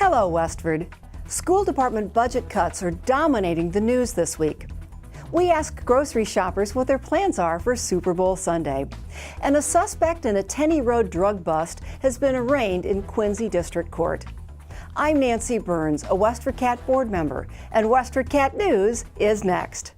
Hello, Westford. School department budget cuts are dominating the news this week. We ask grocery shoppers what their plans are for Super Bowl Sunday. And a suspect in a Tenney Road drug bust has been arraigned in Quincy District Court. I'm Nancy Burns, a WestfordCAT board member, and WestfordCAT News is next.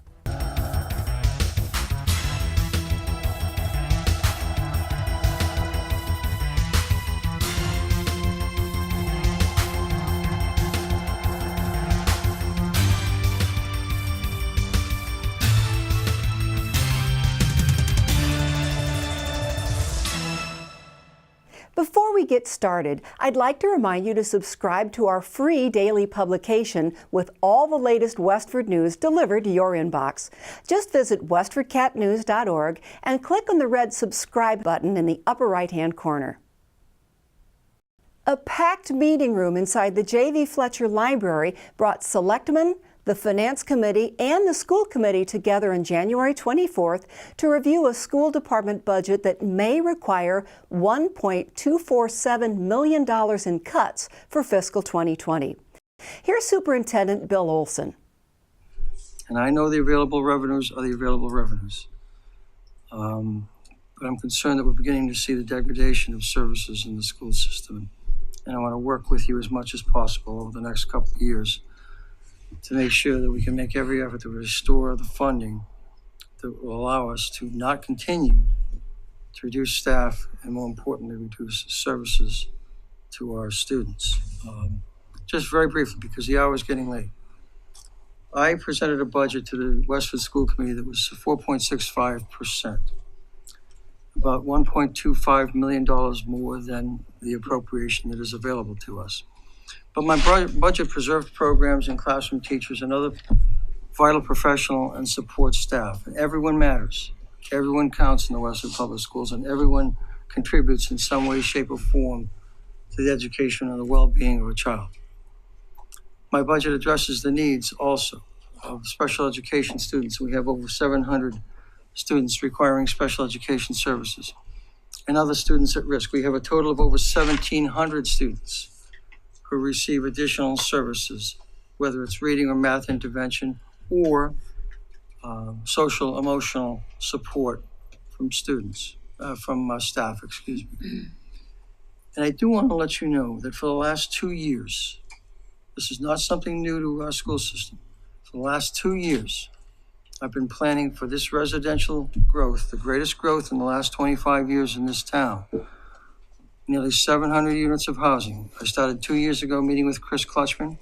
Before we get started, I'd like to remind you to subscribe to our free daily publication with all the latest Westford news delivered to your inbox. Just visit westfordcatnews.org and click on the red subscribe button in the upper right-hand corner. A packed meeting room inside the J.V. Fletcher Library brought selectmen, the Finance Committee, and the School Committee together on January 24th to review a school department budget that may require $1.247 million in cuts for fiscal 2020. Here's Superintendent Bill Olson. And I know the available revenues are the available revenues. But I'm concerned that we're beginning to see the degradation of services in the school system. And I want to work with you as much as possible over the next couple of years to make sure that we can make every effort to restore the funding that will allow us to not continue to reduce staff and, more importantly, reduce services to our students. Just very briefly, because the hour is getting late. I presented a budget to the Westford School Committee that was 4.65%, about $1.25 million more than the appropriation that is available to us. But my budget preserved programs and classroom teachers and other vital professional and support staff. And everyone matters. Everyone counts in the Westford Public Schools, and everyone contributes in some way, shape, or form to the education and the well-being of a child. My budget addresses the needs also of special education students. We have over 700 students requiring special education services and other students at risk. We have a total of over 1,700 students who receive additional services, whether it's reading or math intervention or social emotional support from students, staff, excuse me. And I do want to let you know that for the last 2 years, this is not something new to our school system. For the last 2 years, I've been planning for this residential growth, the greatest growth in the last 25 years in this town. Nearly 700 units of housing. I started 2 years ago meeting with Chris Clutchman.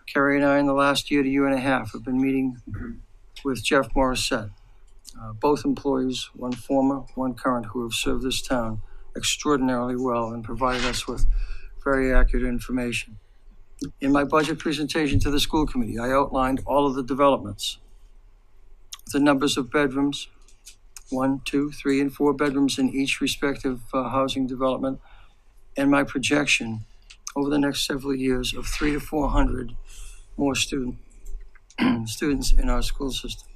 Carrie and I in the last year to year and a half have been meeting with Jeff Morissette. Both employees, one former, one current, who have served this town extraordinarily well and provided us with very accurate information. In my budget presentation to the school committee, I outlined all of the developments, the numbers of bedrooms, 1, 2, 3, and 4 bedrooms in each respective housing development, and my projection over the next several years of 300 to 400 more students in our school system.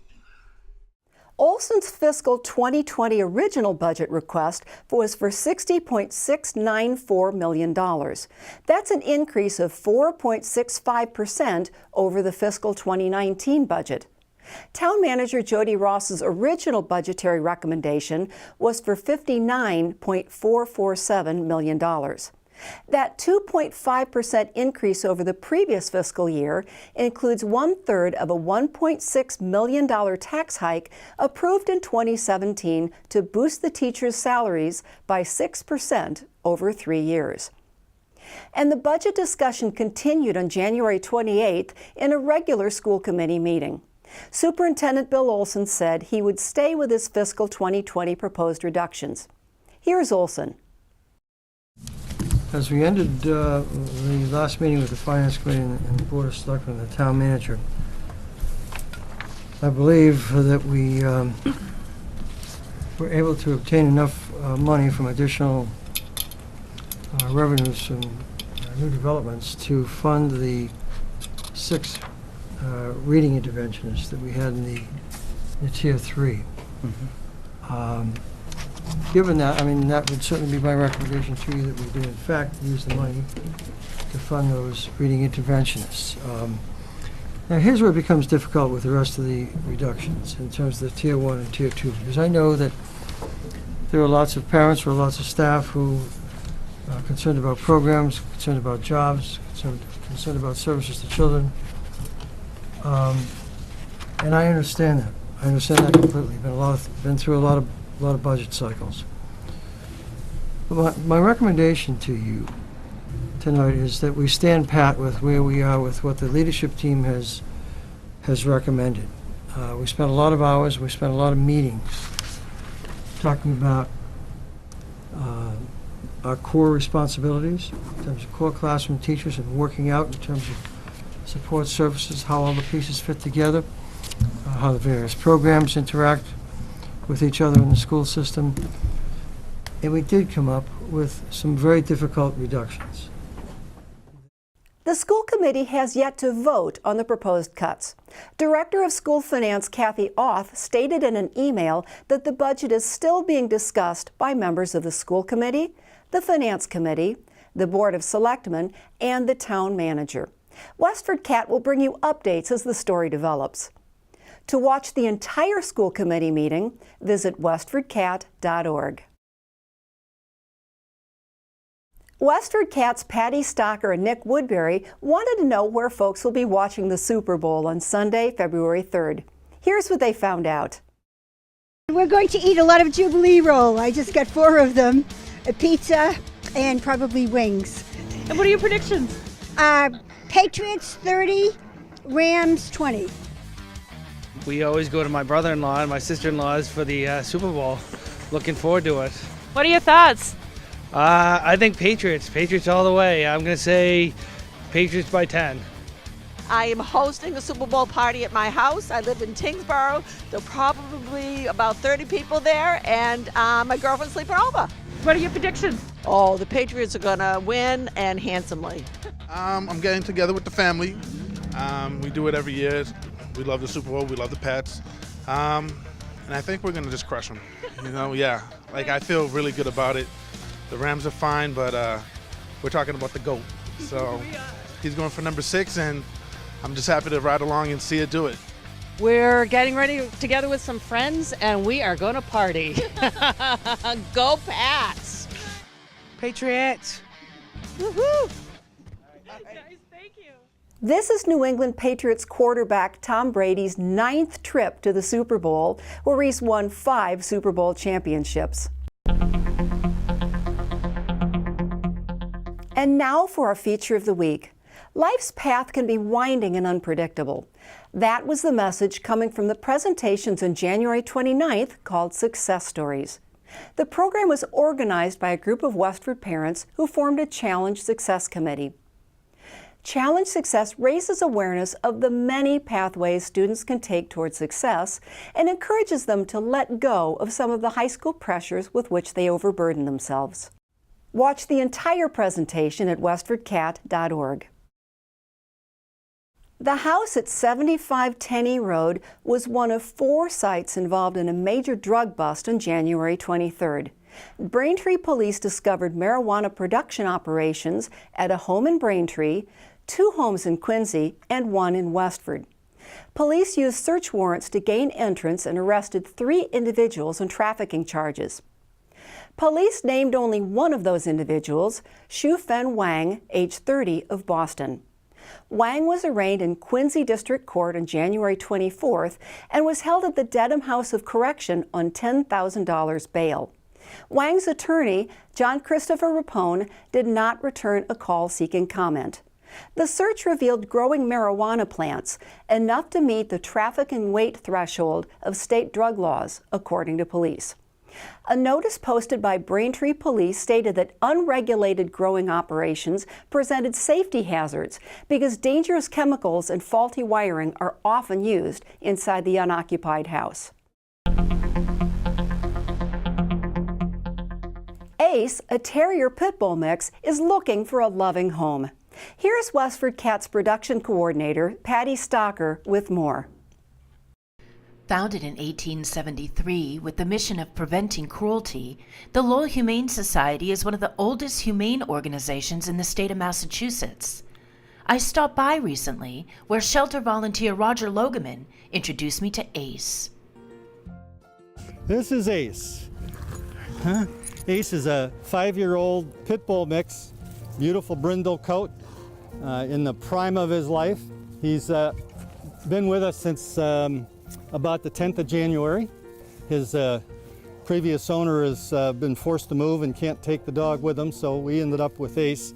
Olson's fiscal 2020 original budget request was for $60.694 million. That's an increase of 4.65% over the fiscal 2019 budget. Town Manager Jody Ross's original budgetary recommendation was for $59.447 million. That 2.5% increase over the previous fiscal year includes 1/3 of a $1.6 million tax hike approved in 2017 to boost the teachers' salaries by 6% over 3 years. And the budget discussion continued on January 28th in a regular school committee meeting. Superintendent Bill Olson said he would stay with his fiscal 2020 proposed reductions. Here's Olson. As we ended the last meeting with the Finance Committee and the Board of Selectmen and the Town Manager, I believe that we were able to obtain enough money from additional revenues from new developments to fund the 6 reading interventionists that we had in the Tier 3. Mm-hmm. Given that, I mean, that would certainly be my recommendation to you, that we do in fact use the money to fund those reading interventionists. Now here's where it becomes difficult with the rest of the reductions in terms of the Tier 1 and Tier 2, because I know that there are lots of parents or lots of staff who are concerned about programs, concerned about jobs, concerned about services to children. And I understand that. I understand that completely. Been through a lot of budget cycles. But my recommendation to you tonight is that we stand pat with where we are with what the leadership team has recommended. We spent a lot of hours, we spent a lot of meetings talking about our core responsibilities in terms of core classroom teachers and working out in terms of support services, how all the pieces fit together, how the various programs interact with each other in the school system. And we did come up with some very difficult reductions. The school committee has yet to vote on the proposed cuts. Director of School Finance Kathy Auth stated in an email that the budget is still being discussed by members of the school committee, the finance committee, the board of selectmen, and the town manager. WestfordCAT will bring you updates as the story develops. To watch the entire school committee meeting, visit WestfordCAT.org. WestfordCAT's Patty Stocker and Nick Woodbury wanted to know where folks will be watching the Super Bowl on Sunday, February 3rd. Here's what they found out. We're going to eat a lot of Jubilee roll. I just got 4 of them, a pizza, and probably wings. And what are your predictions? Patriots 30, Rams 20. We always go to my brother-in-law and my sister-in-law's for the Super Bowl. Looking forward to it. What are your thoughts? I think Patriots all the way. I'm going to say Patriots by 10. I am hosting a Super Bowl party at my house. I live in Tingsboro. There'll probably about 30 people there, and my girlfriend's sleeping over. What are your predictions? Oh, the Patriots are going to win, and handsomely. I'm getting together with the family. We do it every year. We love the Super Bowl. We love the Pats. And I think we're going to just crush them. Yeah. I feel really good about it. The Rams are fine, but we're talking about the GOAT. So he's going for number 6, and I'm just happy to ride along and see it do it. We're getting ready together with some friends, and we are going to party. Go Pats! Patriots! Woohoo! Guys, thank you. This is New England Patriots quarterback Tom Brady's 9th trip to the Super Bowl, where he's won 5 Super Bowl championships. And now for our feature of the week. Life's path can be winding and unpredictable. That was the message coming from the presentations on January 29th called Success Stories. The program was organized by a group of Westford parents who formed a Challenge Success Committee. Challenge Success raises awareness of the many pathways students can take towards success and encourages them to let go of some of the high school pressures with which they overburden themselves. Watch the entire presentation at WestfordCAT.org. The house at 75 Tenney Road was one of 4 sites involved in a major drug bust on January 23rd. Braintree police discovered marijuana production operations at a home in Braintree, 2 homes in Quincy, and 1 in Westford. Police used search warrants to gain entrance and arrested 3 individuals on trafficking charges. Police named only one of those individuals, Shu-Fen Wang, age 30, of Boston. Wang was arraigned in Quincy District Court on January 24th and was held at the Dedham House of Correction on $10,000 bail. Wang's attorney, John Christopher Rapone, did not return a call seeking comment. The search revealed growing marijuana plants, enough to meet the trafficking weight threshold of state drug laws, according to police. A notice posted by Braintree Police stated that unregulated growing operations presented safety hazards because dangerous chemicals and faulty wiring are often used inside the unoccupied house. Ace, a terrier pit bull mix, is looking for a loving home. Here's WestfordCAT's production coordinator, Patty Stocker, with more. Founded in 1873 with the mission of preventing cruelty, the Lowell Humane Society is one of the oldest humane organizations in the state of Massachusetts. I stopped by recently where shelter volunteer Roger Logeman introduced me to Ace. This is Ace. Ace is a 5-year-old pit bull mix, beautiful brindle coat, in the prime of his life. He's been with us since about the 10th of January. His previous owner has been forced to move and can't take the dog with him, so we ended up with Ace.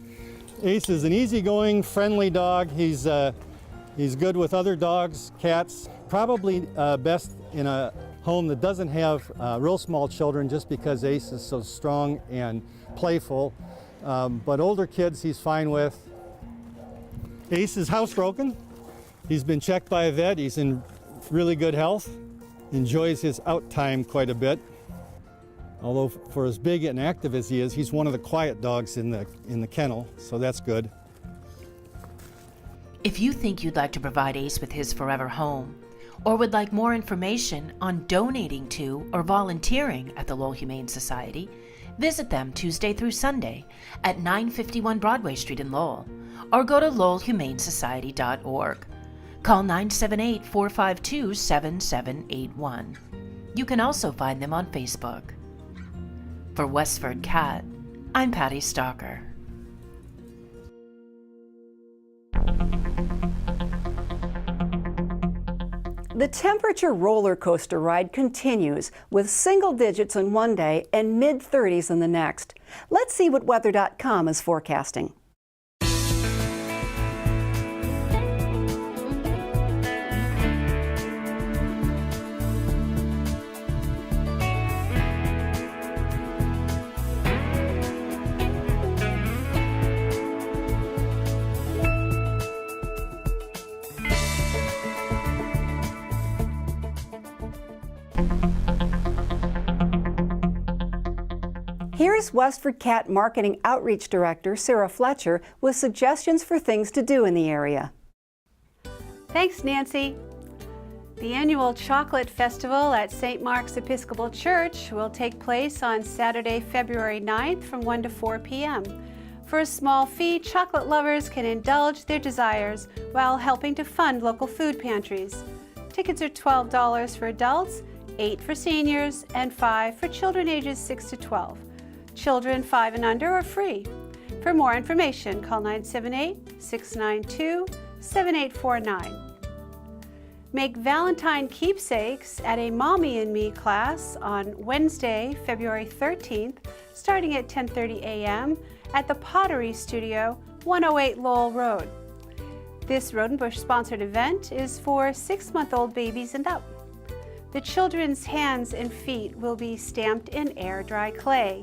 Ace is an easygoing, friendly dog. He's good with other dogs, cats. Probably best in a home that doesn't have real small children, just because Ace is so strong and playful. But older kids he's fine with. Ace is housebroken. He's been checked by a vet. He's in really good health. Enjoys his out time quite a bit. Although for as big and active as he is, he's one of the quiet dogs in the kennel, so that's good. If you think you'd like to provide Ace with his forever home, or would like more information on donating to or volunteering at the Lowell Humane Society, visit them Tuesday through Sunday at 951 Broadway Street in Lowell, or go to lowellhumanesociety.org. Call 978-452-7781. You can also find them on Facebook. For Westford Cat, I'm Patty Stalker. The temperature roller coaster ride continues with single digits in one day and mid-30s in the next. Let's see what weather.com is forecasting. Here's WestfordCAT Marketing Outreach Director Sarah Fletcher with suggestions for things to do in the area. Thanks, Nancy. The annual Chocolate Festival at St. Mark's Episcopal Church will take place on Saturday, February 9th from 1 to 4 p.m. For a small fee, chocolate lovers can indulge their desires while helping to fund local food pantries. Tickets are $12 for adults, $8 for seniors, and $5 for children ages 6 to 12. Children 5 and under are free. For more information, call 978-692-7849. Make Valentine keepsakes at a Mommy and Me class on Wednesday, February 13th, starting at 10:30 a.m. at the Pottery Studio, 108 Lowell Road. This Rodenbush sponsored event is for 6-month-old babies and up. The children's hands and feet will be stamped in air-dry clay.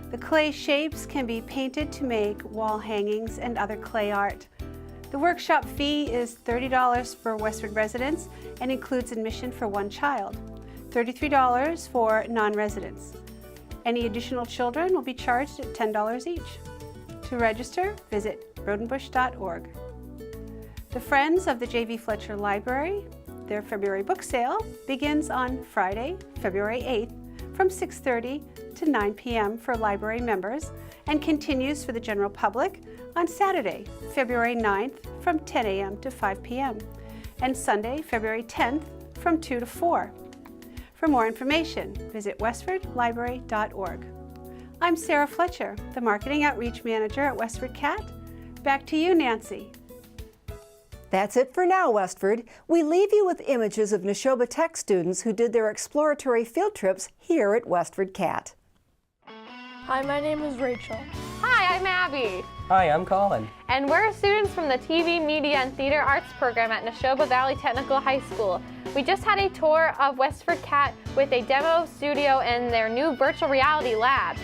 The clay shapes can be painted to make wall hangings and other clay art. The workshop fee is $30 for Westford residents and includes admission for one child, $33 for non-residents. Any additional children will be charged at $10 each. To register, visit rodenbush.org. The Friends of the J.V. Fletcher Library, their February book sale begins on Friday, February 8th from 6:30 to 9 p.m. for library members and continues for the general public on Saturday, February 9th from 10 a.m. to 5 p.m. and Sunday, February 10th from 2 to 4. For more information, visit westfordlibrary.org. I'm Sarah Fletcher, the Marketing Outreach Manager at WestfordCAT. Back to you, Nancy. That's it for now, Westford. We leave you with images of Neshoba Tech students who did their exploratory field trips here at WestfordCAT. Hi, my name is Rachel. Hi, I'm Abby. Hi, I'm Colin. And we're students from the TV, Media, and Theater Arts program at Neshoba Valley Technical High School. We just had a tour of WestfordCAT with a demo studio and their new virtual reality lab.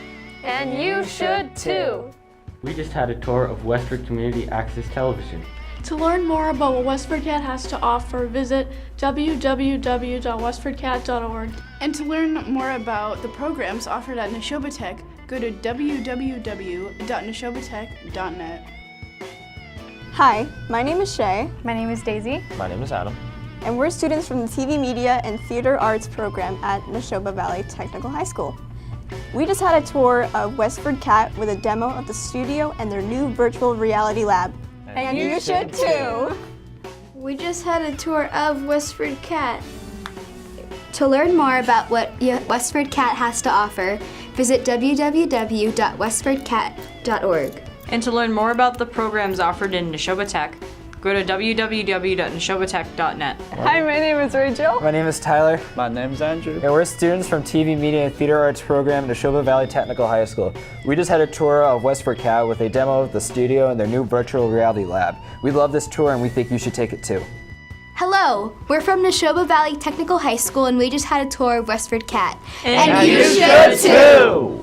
And you should too. We just had a tour of Westford Community Access Television. To learn more about what WestfordCAT has to offer, visit www.westfordcat.org. And to learn more about the programs offered at Neshoba Tech, go to www.neshobatech.net. Hi, my name is Shay. My name is Daisy. My name is Adam. and we're students from the TV, Media, and Theater Arts program at Neshoba Valley Technical High School. We just had a tour of WestfordCAT with a demo of the studio and their new virtual reality lab. And you should too! We just had a tour of WestfordCAT. To learn more about what WestfordCAT has to offer, visit www.westfordcat.org. And to learn more about the programs offered in Neshoba Tech, go to www.neshobatech.net. Hi, my name is Rachel. My name is Tyler. My name's Andrew. And we're students from TV, Media, and Theater Arts program at Neshoba Valley Technical High School. We just had a tour of WestfordCAT with a demo of the studio and their new virtual reality lab. We love this tour and we think you should take it too. Hello, we're from Neshoba Valley Technical High School and we just had a tour of WestfordCAT. And you should too!